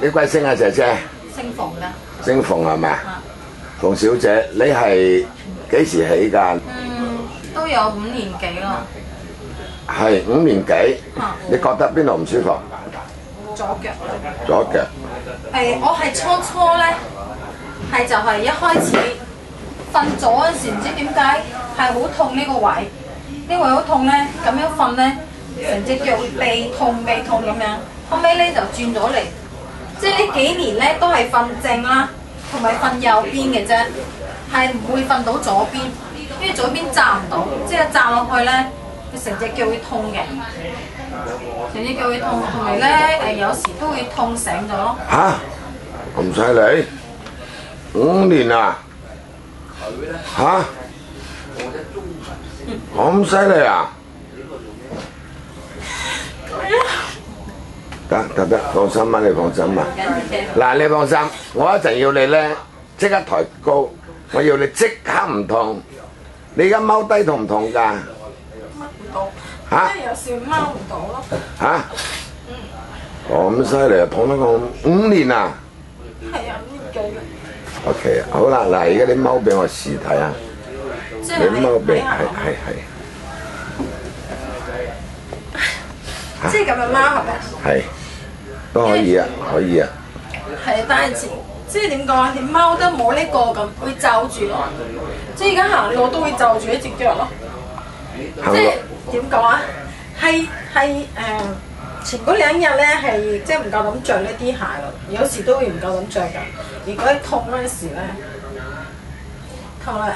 你貴姓啊，姐姐？姓馮㗎。姓馮係咪？啊。馮小姐，你係幾時起㗎？都有5年幾啦。係5年幾。你覺得邊度唔舒服？左腳。左腳。我係初咧，係就係一開始瞓咗嗰陣時，唔知點解係好痛呢個位，呢個位好痛咧，咁樣瞓咧，成隻腳臂痛咁樣。後尾咧就轉咗嚟，即係呢幾年咧都係瞓正啦，同埋瞓右邊嘅啫，係唔會瞓到左邊，因為左邊扎唔到，即係扎落去咧，佢成隻腳會痛嘅，成隻腳會痛，同埋咧有時都會痛醒咗咯。嚇！咁犀利？5年啊？嚇！咁犀利啊？得，放心啊，你放心啊。嗱，你放心，我一陣要你咧即刻抬高，我要你即刻唔痛。你而家踎低痛唔痛㗎？踎唔到。嚇？有時踎唔到咯。嚇？咁犀利啊！痛得我5年啊！係啊，5年幾啦。OK， 好啦，嗱，而家你踎俾我試睇下。你踎俾係。即係咁樣踎係咪？係，都可以啊，可以啊。係，但係即係點講啊？你踎得冇呢個咁，會罩住咯。即係而家行路都會罩住一隻腳咯。即係點講啊？係前嗰2日咧係即係唔夠膽着呢啲鞋咯，有時都會唔夠膽着㗎。如果一痛嗰陣時咧，同埋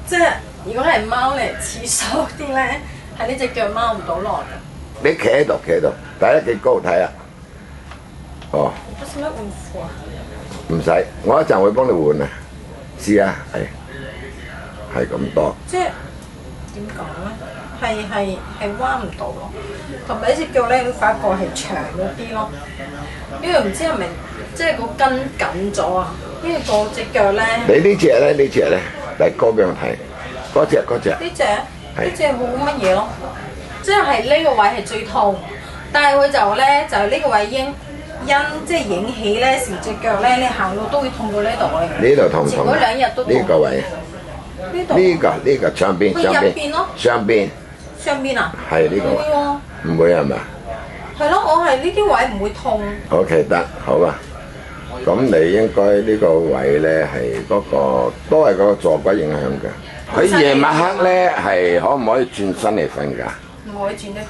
即係如果係踎嚟廁所啲咧，係呢隻腳踎唔到落嘅。你企喺度，睇得幾高睇啊？哦。我使唔使換褲啊？唔使，我一陣會幫你換啊。試啊，係咁多。即係點講咧？係彎唔到咯，同埋呢隻腳咧，你發覺係長咗啲咯。因為唔知係咪即係個筋緊咗啊？因為個隻腳咧。你呢隻咧，遞高俾我睇。嗰隻。呢隻冇乜嘢咯，即係呢個位係最痛，但係佢就呢個位因即係影起咧成隻腳咧，你行路都會痛到呢度嘅。呢度痛唔痛？前嗰2日都痛。呢個位。呢度。呢個上邊。佢入邊咯。上邊啊？係呢個。唔會喎。唔會係咪？係咯，我係呢啲位唔會痛。OK， 得，好啊。咁你應該呢個位咧係嗰個都係嗰個坐骨影響嘅。佢夜晚黑咧係可唔可以轉身嚟瞓㗎？唔可以轉一邊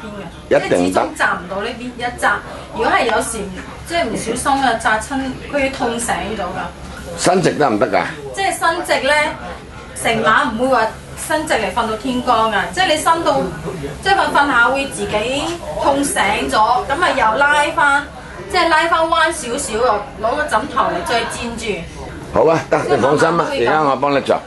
嘅，一定得。始終扎唔到呢邊一扎，如果係有時即係唔小心啊扎親，佢要痛醒咗㗎。伸直得唔得㗎？即係伸直咧，成晚唔會話伸直嚟瞓到天光㗎。即係你伸到即係瞓下會自己痛醒咗，咁啊又拉翻，即係拉翻彎少少啊，攞個枕頭嚟再墊住。好啊，得，你放心啊，而家我幫你做。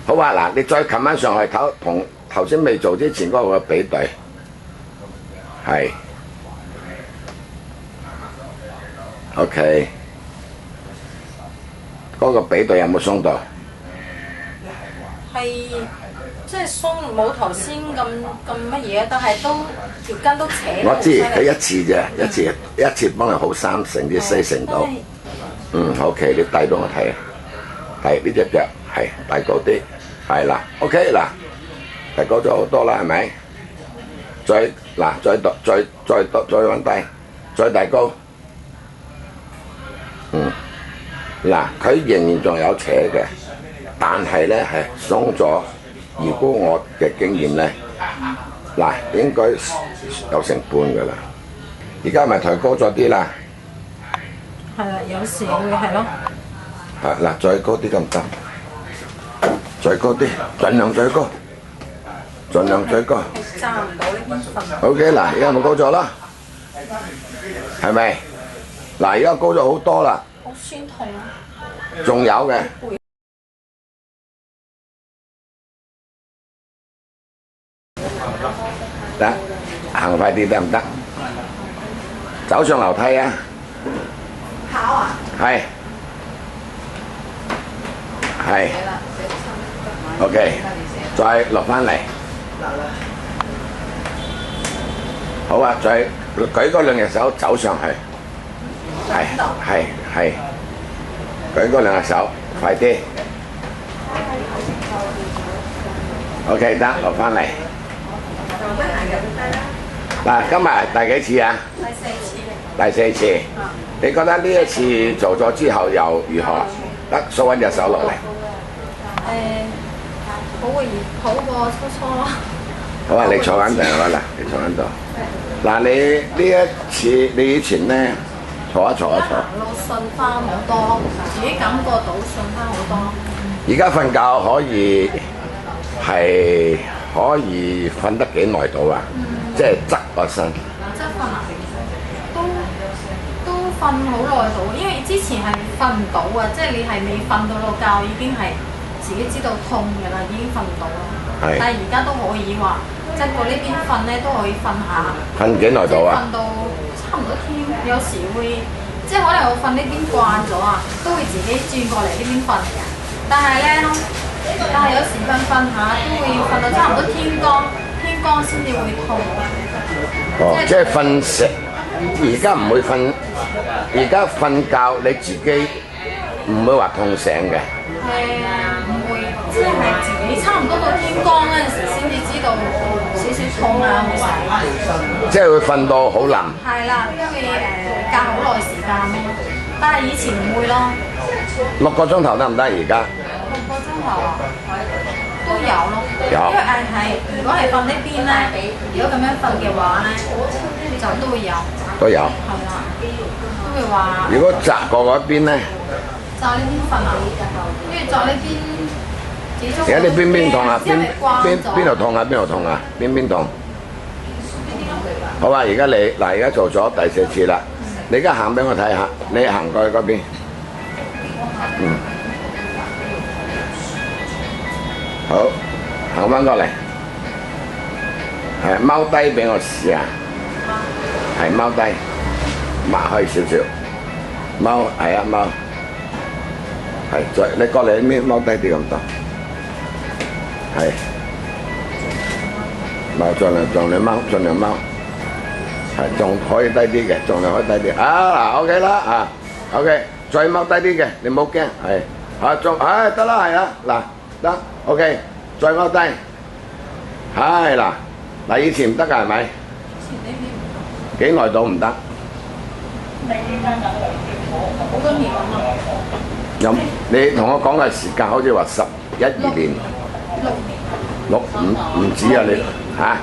好啊，嗱，你再擒翻上去同頭先未做之前嗰個比對，係 ，OK， 嗰個比對有冇鬆到？係，即係鬆冇頭先咁乜嘢，但係都條筋都扯。我知，佢一次啫，一次幫你好3成至4成到。OK， 你遞俾我睇啊，係呢隻腳。係遞高啲，係啦 ，OK 嗱，遞高咗好多啦，係咪？再揾低，再遞高，嗱，佢仍然仲有扯嘅，但係咧係鬆咗。如果我嘅經驗咧，嗱，應該有成半㗎啦。而家咪抬高咗啲啦。係啦，有時會係咯。嗱，再高啲得唔得？再高啲，盡量最高。揸唔到呢邊瞓。OK， 嗱，而家咪高咗啦，係咪？嗱，而家高咗好多啦。好酸痛啊！仲有嘅。得，行快啲得唔得？走上樓梯啊！跑啊？係。OK， 再落翻嚟。好啊，再舉嗰兩隻手走上去，係，舉嗰兩隻手，快啲。OK 得，落翻嚟。嗱，今日第幾次啊？第四次。你覺得呢一次做咗之後又如何？得，掃揾隻手落嚟。好過初初咯。好啊，你坐緊度啦，你坐緊度。嗱，你呢一次，你以前咧坐一坐。行路順翻好多，自己感覺到順翻好多。而家瞓覺可以瞓得幾耐到啊？即係側個身。側瞓啊？都瞓好耐到，因為之前係瞓唔到啊，即係你係未瞓到個覺已經係自己知道痛㗎啦，已經瞓唔到啦。係。但係而家都可以話，即係過呢邊瞓咧都可以瞓下。瞓幾耐到啊？瞓到差唔多天，有時會即係可能我瞓呢邊慣咗啊，都會自己轉過嚟呢邊瞓嘅。但係有時瞓下都會瞓到差唔多天光先至會痛。哦，即係瞓醒，而家唔會瞓，而家瞓覺你自己唔會話痛醒嘅。唔會，即係自己差唔多到天光嗰陣時先至知道少少痛啊，好醒。即係會瞓到好冧。係啦，都會隔好耐時間咯。但係以前唔會咯。6個鐘頭得唔得而家？6個鐘頭啊，都有咯。有。因為如果係瞓呢邊咧，如果咁樣瞓嘅話咧，就都會有。都有。係啦，都會話。如果側過嗰邊咧？就呢邊瞓啊，跟住就呢邊幾鐘。而家你邊痛啊？邊度痛啊？邊度痛啊？邊痛？好啊！而家而家做咗第4次啦。你而家行俾我睇下，你行過去嗰邊。好，行翻過嚟。係踎低俾我試下。係踎低，擘開少少。踎係啊踎。係，再你過嚟呢邊踎低啲咁多，係，盡量踎，係，仲可以低啲嘅，盡量可以低啲。嗱 ，OK 啦，OK， 再踎低啲嘅，你唔好驚，係，得啦，係啦，嗱，得 ，OK， 再踎低，係嗱，以前唔得㗎係咪？幾耐到唔得？好多年啊！你同我講嘅時間好似話11、12年，6年，唔止啊你嚇？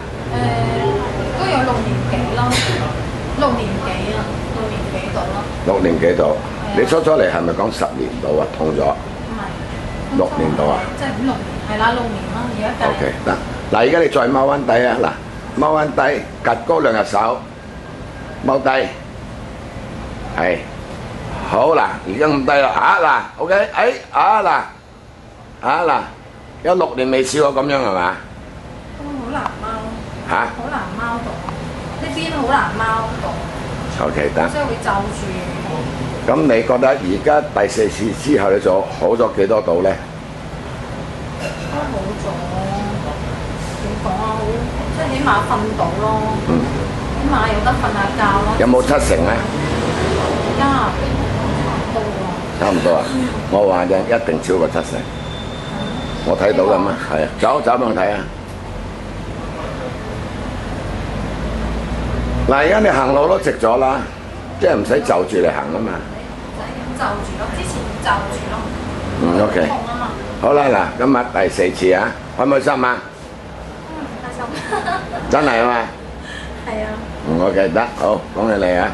都有6年幾咯，6年幾啊，6年幾度咯。6年幾度？你出咗嚟係咪講10年度啊？痛咗？唔係。6年度啊？即係5、6年，係啦，6年啦，而家計。OK 得，嗱而家你再踎翻低啊，嗱踎翻低，趌高兩隻手，踎低，係。好嗱，而家咁低啦，OK， 有6年未試過咁樣係嘛？都好難踎。嚇？好難踎到，呢邊好難踎到。OK 得。即係會就住。咁你覺得而家第4次之後你做好咗幾多度咧？都好咗，點講啊？好，即係起碼瞓到咯。起碼有得瞓下覺咯。有冇7成咧？而家差唔多啊！我話啫，一定超過7成。我睇到㗎嘛，係啊，走俾我睇啊！嗱，而家你行路都直咗啦，即係唔使就住嚟行啊嘛。就住咯，之前就住咯。OK。痛啊嘛。好啦，嗱，今日第4次啊，開唔開心啊？開心。真係啊嘛。係啊。OK 得，好，恭喜你啊！